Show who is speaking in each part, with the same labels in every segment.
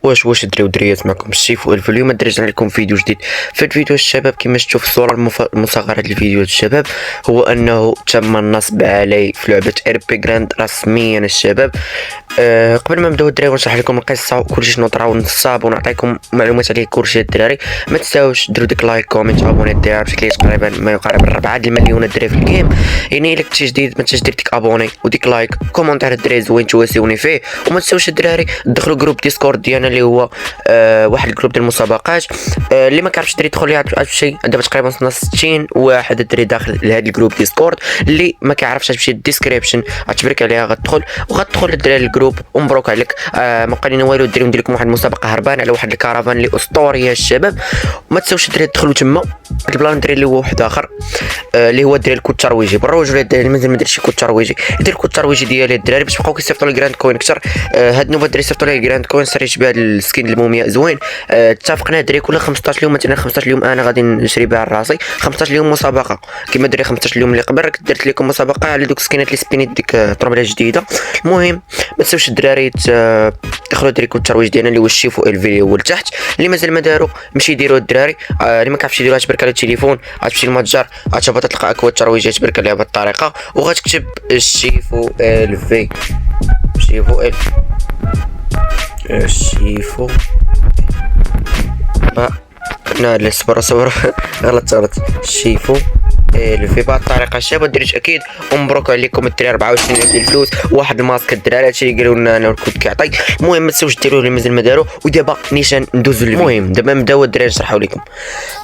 Speaker 1: واش دريو دريات معكم الشيف والف. اليوم درجنا لكم فيديو جديد. في الفيديو الشباب كما شفتوا في الصوره المصغره للفيديو الشباب هو انه تم النصب علي في لعبه RP جراند رسميا الشباب. قبل ما نبداو الدراري ونشرح لكم القصه وكلشي شنو طرا ونصاب ونعطيكم معلومات عليه كلشي الدراري. ما تنساوش ديروا ديك لايك كومنت ابوني الدراري باش كاين تقريبا ما يقارب 4 المليون الدراري في الجيم. يعني الا كنتي جديد ما تنساش دير ديك ابوني وديك لايك كومونتير الدراري زوين تواسيوني فيه. وما تنساوش الدراري دخلوا جروب ديسكورد ديالنا اللي هو واحد الجروب ديال المسابقات. اللي ما كيعرفش الدراري يدخل يعرف شي دابا تقريبا وصلنا 60 واحد الدراري داخل لهذا الجروب ديسكورد. اللي ما كيعرفش غتمشي الديسكريبشن غتبرك عليها غتدخل الدراري الجروب ومبروك عليك. ما بقى والو الدراري ندير لكم واحد المسابقه هربان على واحد الكرفان اللي اسطوريه الشباب. وما تنساوش الدراري تدخلوا تما البلان ندير اللي هو واحد اخر اللي هو الدراري الكود الترويجي بالروج ولا الدراري مازال ما دارش الكود الترويجي يدير الكود الترويجي ديالي الدراري باش بقاو كيصيفطوا لي جراند كوين اكثر. هاد النوبه الدراري صيفطوا لي جراند كوين سريت بها السكين المومياء زوين. اتفقنا الدراري كل 15 يوم مثلا 15 يوم انا غادي نشري بها راسي 15 يوم مسابقه كما دري 15 يوم اللي قبل راك درت لكم مسابقه على دوك السكينات اللي سبينيت ديك الطرمله الجديده. المهم ما تنساوش الدراري دخلوا ديروا الكود الترويج ديالنا اللي هو الشيفو الفي هو لتحت. اللي مازال ما داروا مشي ديروا الدراري. اللي ما كيعرفش يديروا غتبرك على التليفون غتمشي للمتجر غتهبط تلقى اكواد الترويجيه تبرك عليها بهذه الطريقه وغتكتب الشيفو الفي شيفو الشيفو لا صبر غلط شيفو في بعض الطريقه الشباب ديروا اكيد ومبروك عليكم الدراري 24 ديال الفلوس واحد الماسك الدراري هادشي اللي قالوا لنا انا الكود كيعطي. المهم ما تنساوش ديروه اللي مازال ما داروا. ودابا نيشان ندوزو المهم دابا نبداو الدراري نشرحوا لكم.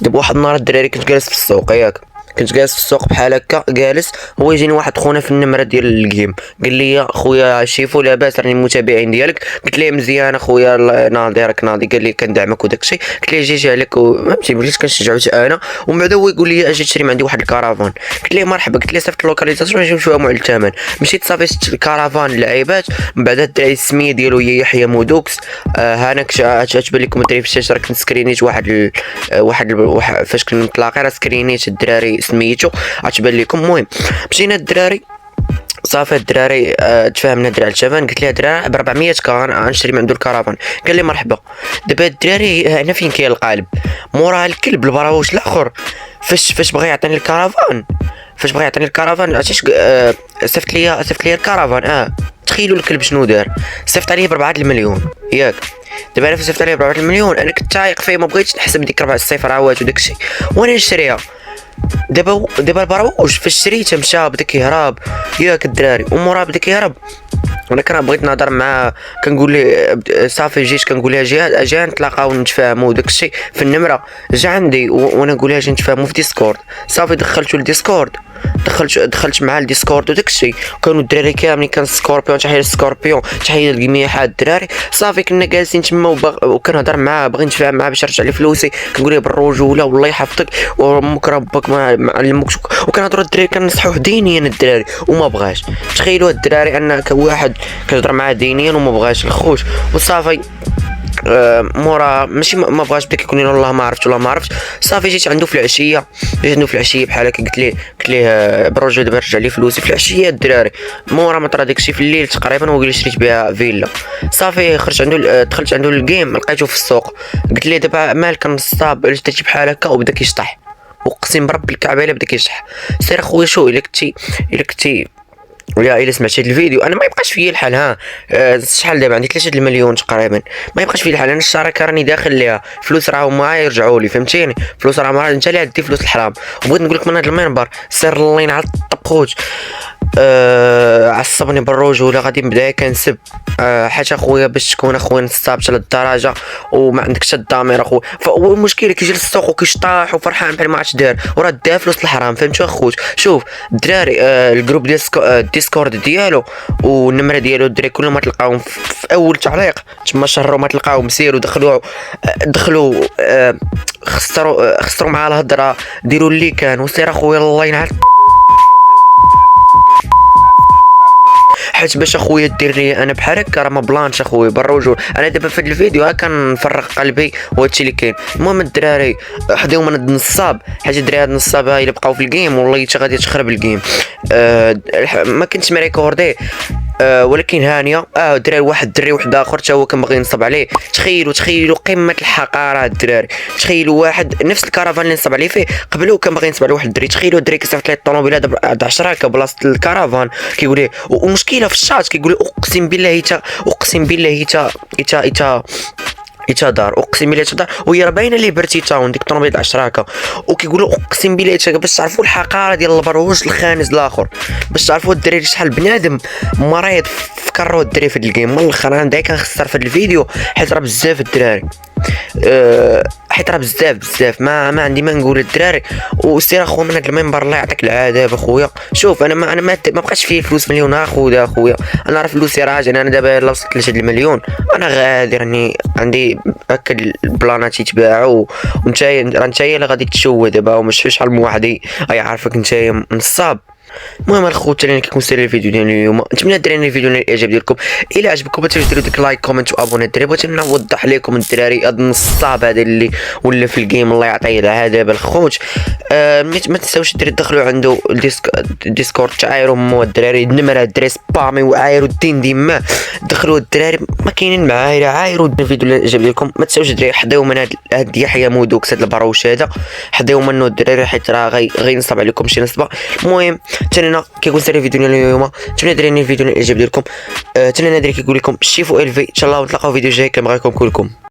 Speaker 1: دابا واحد النهار الدراري كنت جالس في السوق ياك كنت جالس في السوق بحال هكا جالس هو يجيني واحد خونا في النمره ديال الجيم قال لي خويا شيفو لاباس راني المتابعين ديالك. قلت ليه مزيان اخويا ناضي راك ناضي قال لي كندعمك وداكشي. قلت ليه جي عليك فهمتي وليت كنشجعو انا. ومن بعد هو يقول لي اجي تشري من عندي واحد الكرفان. قلت ليه مرحبا. قلت ليه صيفط اللوكاليزاسيون نجيو نشوفها مع الثمن. مشيت صافي شفت الكرفان اللعيبات. من بعد الدراري السميه ديالو هي يحيى مودوكس. هاناك تبان لكم الدراري في الشاشه راه كنت سكرينيت واحد فاش كنا نتلاقى راه سكرينيت الدراري سميتو غتبان لكم. المهم مشينا الدراري صافي الدراري تفاهمنا الدراري الشبان. قلت ليه الدراري ب 400 غنشري من عنده الكرفان. قال لي مرحبا. دابا الدراري هنا فين كاين القالب مورا الكلب البراوش الاخر فاش بغى يعطيني الكرفان عرفتيش صيفط لي الكرفان. تخيلوا الكلب شنو دار صيفط عليه ب 4 المليون ياك. دابا انا فاش صيفط عليه ب 4 المليون انا كنت تايق فيه ما بغيتش نحسب ديك 4 الصفراوات وداكشي وانا نشريها. دابا البراوش فاش شريتها مشى بدا كيهرب ياك الدراري ومورا بدا كيهرب. انا كان بغيت نهضر معاه كنقول ليه صافي جيت كنقول لها جا نتلاقاو نتفاهموا داكشي في النمره جا عندي وانا نقول لها جي نتفاهموا في ديسكورد. صافي دخلتو للديسكورد دخلت مع الديسكورد وداكشي كانوا الدراري كاملين كان سكوربيون تحيه للسكوربيون تحيه للجميع الدراري. صافي كنا جالسين تما وكنهضر معاه باغي نتفاهم معاه باش يرجع لي فلوسي. كنقول له بالرجوله والله يحفظك وامك ربك ما علمكش وكنهضروا الدراري كنصحوه دينيا الدراري وما بغاش. تخيلوا الدراري ان واحد كنهضر معاه دينيا وما بغاش الخوت وصافي. مورا ماشي ما بغاش بدا كيقول لي والله ما عرفتش. صافي جيت عنده في العشيه بحال هكا قلت ليه بالرجل دابا رجع لي فلوسي في العشيه الدراري. مورا ما طرا داكشي في الليل تقريبا وقال لي شريت بها فيلا. صافي خرجت عنده دخلت عنده الجيم لقيته في السوق. قلت ليه دابا مالك نصاب علاش درتي بحال هكا وبدا كيشطح اقسم برب الكعبه الا بدا كيشطح. سير اخويا شو الا كنتي ولا الا سمعتي هذا الفيديو انا ما يبقاش فيا الحال. شحال دابا عندي 3 المليون تقريبا ما يبقاش فيا الحال. انا الشركه راني داخل ليها فلوس راهم ما يرجعوا لي فهمتيني فلوس راهم انت اللي عندي فلوس الحرام. وبغيت نقول لك من هذا المنبر سير الله ينعل الطبخوت. عصبني بالرجوله غادي نبدا كنسب حاجه اخويا باش تكون اخويا نصاب حتى للدرجه وما عندكش الضمير اخويا. فالمشكل كيجي للسوق وكيشطاح وفرحان بحال ما عرفتش دار وراه دا فلوس الحرام فهمتوا اخوت. شوف الدراري الجروب ديال الديسكورد ديالو والنمره ديالو الدراري كلهم ما تلقاوهم في اول تعليق تما شهروا ما تلقاوهم. سيروا دخلوا خسروا مع الهضره ديروا اللي كان وسير اخويا الله ينعل حيت باش اخويا دير لي انا بحال هكا راه ما بلانش اخويا بالرجول. انا دابا في هذا الفيديو ها كنفرغ قلبي وهادشي اللي كاين. المهم الدراري حداهم انا النصاب حيت الدراري هاد النصابه الا بقاو في الجيم والله غادي تخرب الجيم. ما كنتش مريكوردي ولكن هانيه الدراري، واحد الدري واحد اخر حتى هو كان باغي ينصب عليه. تخيلوا قمه الحقاره الدراري. تخيلوا واحد نفس الكرفان اللي نصب عليه فيه قبلو كان باغي ينصب على واحد الدري. تخيلوا الدري كيصيفط ليه الطوموبيل هذا ب 10 هكا بلاصه الكرفان، كيقول ليه ومشكله في الشات كيقول لي اقسم بالله حتى دار، اقسم بالله دار، وهي راه باينه ليه برتي تاون ديك الطوموبيل 10 هكا. وكيقولوا اقسم بالله باش تعرفوا الحقاره ديال البروج الخانز الاخر، باش تعرفوا الدراري شحال بنادم مريض فكروا الدراري في الجيم. من الاخر انا دايما كنخسر في الفيديو حيت راه بزاف الدراري، حيت راه بزاف ما عندي ما نقول الدراري. وسير اخويا من هذا المنبر الله يعطيك العذاب اخويا. شوف انا ما بقاش فيه فلوس مليون اخويا، انا راه فلوسي راجع. انا دابا الا وصلت ل 3 المليون انا غادي راني عندي هكا البلانات يتباعوا. نتايا اللي غادي تشوه دابا ومش شحال من واحد يعرفك نتايا نصاب. المهم الخوت اللي كيكون سالي الفيديو ديال اليوم، نتمنى الدراري الفيديو نال الاعجاب ديالكم. الا عجبكم ما تنساوش ديروا ديك لايك كومنت وابوني الدراري. بغيت نوضح لكم الدراري هذا النصاب هذا اللي ولا في الجيم الله يعطيه العذاب الخوت. ما تنساوش الدراري تدخلوا عنده الديسكورد تعايروا مو الدراري النمره الدراري سبامي وعايروا الدين ديما. دخلوا الدراري ما كاينين معايره عايروا الفيديو اللي عجب لكم. ما تنساوش الدراري حضيو من هاد يحيى مودوكس هاد البروش هذا، حضيو منه الدراري حيت راه غينصب عليكم شي نصبه. المهم تنينا كيكون سالي الفيديو ديال اليوم، تمنى دراري الفيديو اللي عجب لكم. تنينا دراري كيقول لكم شيفو الفي ان شاء الله، ونتلاقاو فيديو جاي. كنبغيكم كلكم.